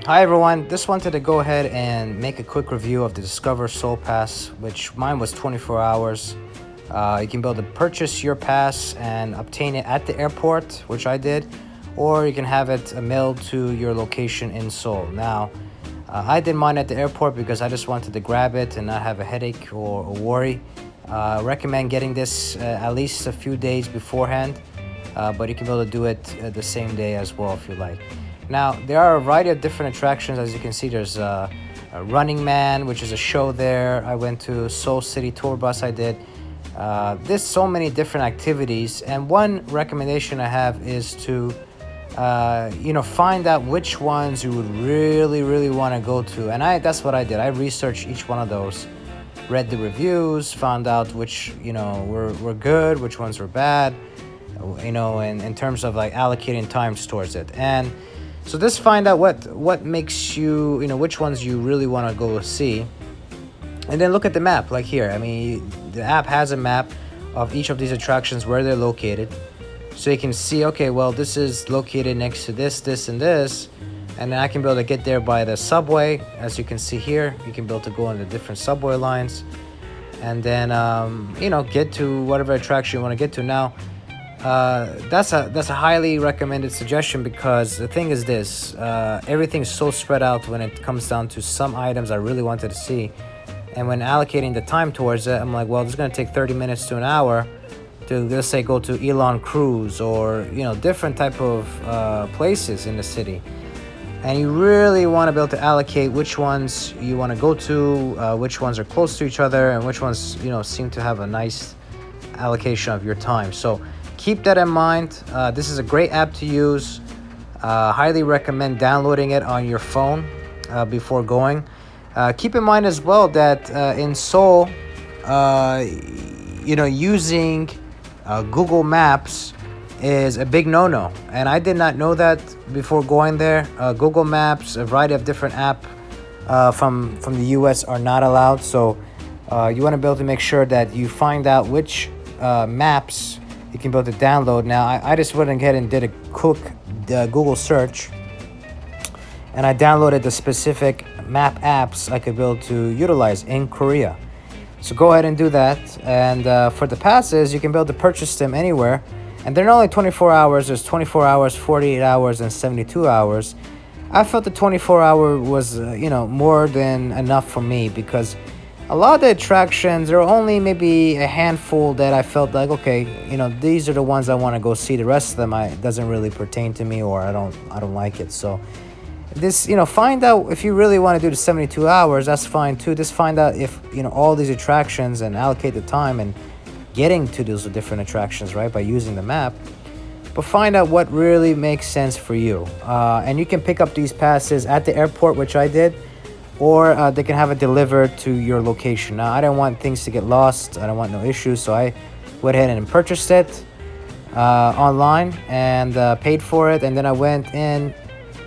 Hi everyone, just wanted to go ahead and make a quick review of the Discover Seoul Pass, which mine was 24 hours. You can be able to purchase your pass and obtain it at the airport, which I did, or you can have it mailed to your location in Seoul. Now, I did mine at the airport because I just wanted to grab it and not have a headache or worry. Recommend getting this at least a few days beforehand, but you can be able to do it the same day as well if you like. Now, there are a variety of different attractions. As you can see, there's a Running Man, which is a show there. I went to Seoul City tour bus I did. There's so many different activities, and one recommendation I have is to find out which ones you would really want to go to. And that's what I did. I researched each one of those, read the reviews, found out which were good, which ones were bad, in terms of like allocating times towards it. And so just find out what makes you, which ones you really want to go see. And then look at the map, like here. I mean, the app has a map of each of these attractions, where they're located. So you can see, okay, well, this is located next to this, and this. And then I can be able to get there by the subway. As you can see here, you can be able to go on the different subway lines. And then, get to whatever attraction you want to get to. Now, that's a highly recommended suggestion, because the thing is this, everything's so spread out when it comes down to some items I really wanted to see. And when allocating the time towards it, I'm like, well, it's going to take 30 minutes to an hour to, let's say, go to Elon Cruise or different type of places in the city. And you really want to be able to allocate which ones you want to go to, which ones are close to each other, and which ones seem to have a nice allocation of your time. So keep that in mind. This is a great app to use. Highly recommend downloading it on your phone before going. Keep in mind as well that in Seoul, using Google Maps is a big no-no. And I did not know that before going there. Google Maps, a variety of different apps from the US are not allowed. So you want to be able to make sure that you find out which maps you can be able to download. Now, I just went ahead and did a quick Google search, and I downloaded the specific map apps I could be able to utilize in Korea. So go ahead and do that. And for the passes, you can be able to purchase them anywhere. And they're not only 24 hours. There's 24 hours, 48 hours, and 72 hours. I felt the 24-hour was, more than enough for me, because a lot of the attractions, there are only maybe a handful that I felt like, okay, these are the ones I want to go see. The rest of them, it doesn't really pertain to me, or I don't like it. So this, find out if you really want to do the 72 hours, that's fine too. Just find out if, all these attractions, and allocate the time and getting to those different attractions, right, by using the map. But find out what really makes sense for you. And you can pick up these passes at the airport, which I did, or they can have it delivered to your location. Now, I didn't want things to get lost. I don't want no issues, so I went ahead and purchased it online and paid for it. And then I went in,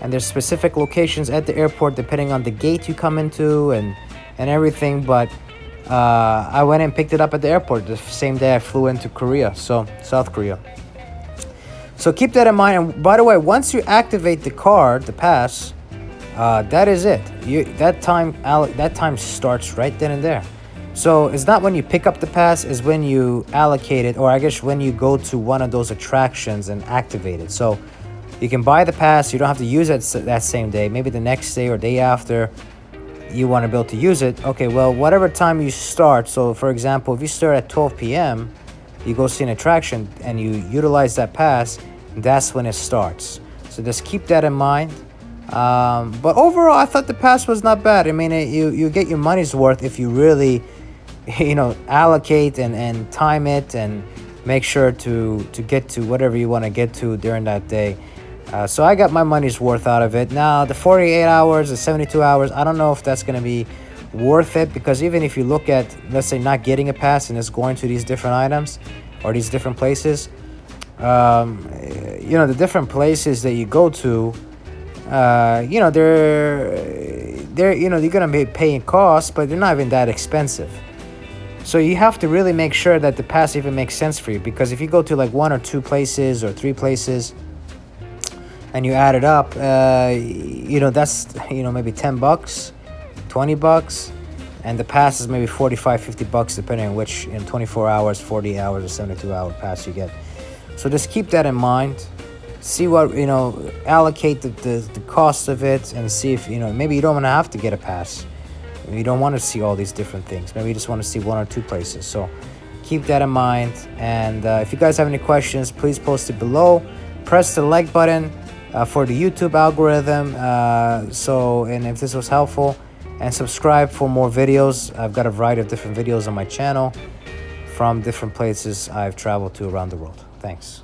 and there's specific locations at the airport depending on the gate you come into and everything. But I went and picked it up at the airport the same day I flew into Korea, so South Korea. So keep that in mind. And by the way, once you activate the card, the pass, that is it. That time starts right then and there. So it's not when you pick up the pass, it's when you allocate it, or I guess when you go to one of those attractions and activate it. So you can buy the pass. You don't have to use it that same day. Maybe the next day or day after you want to be able to use it. Okay, well, whatever time you start. So for example, if you start at 12 p.m., you go see an attraction and you utilize that pass, that's when it starts. So just keep that in mind. But overall, I thought the pass was not bad. I mean, you get your money's worth if you really, allocate and time it and make sure to get to whatever you want to get to during that day. So I got my money's worth out of it. Now, the 48 hours, the 72 hours, I don't know if that's going to be worth it, because even if you look at, let's say, not getting a pass and just going to these different items or these different places, the different places that you go to, they're you're gonna be paying costs, but they're not even that expensive. So you have to really make sure that the pass even makes sense for you, because if you go to like one or two places or three places, and you add it up, that's, maybe $10, $20, and the pass is maybe 45, $50 depending on which, 24 hours, 40 hours, or 72-hour pass you get. So just keep that in mind. See what, allocate the cost of it, and see if, maybe you don't want to have to get a pass. You don't want to see all these different things. Maybe you just want to see one or two places. So keep that in mind. And if you guys have any questions, please post it below. Press the like button for the YouTube algorithm. And if this was helpful, and subscribe for more videos. I've got a variety of different videos on my channel from different places I've traveled to around the world. Thanks.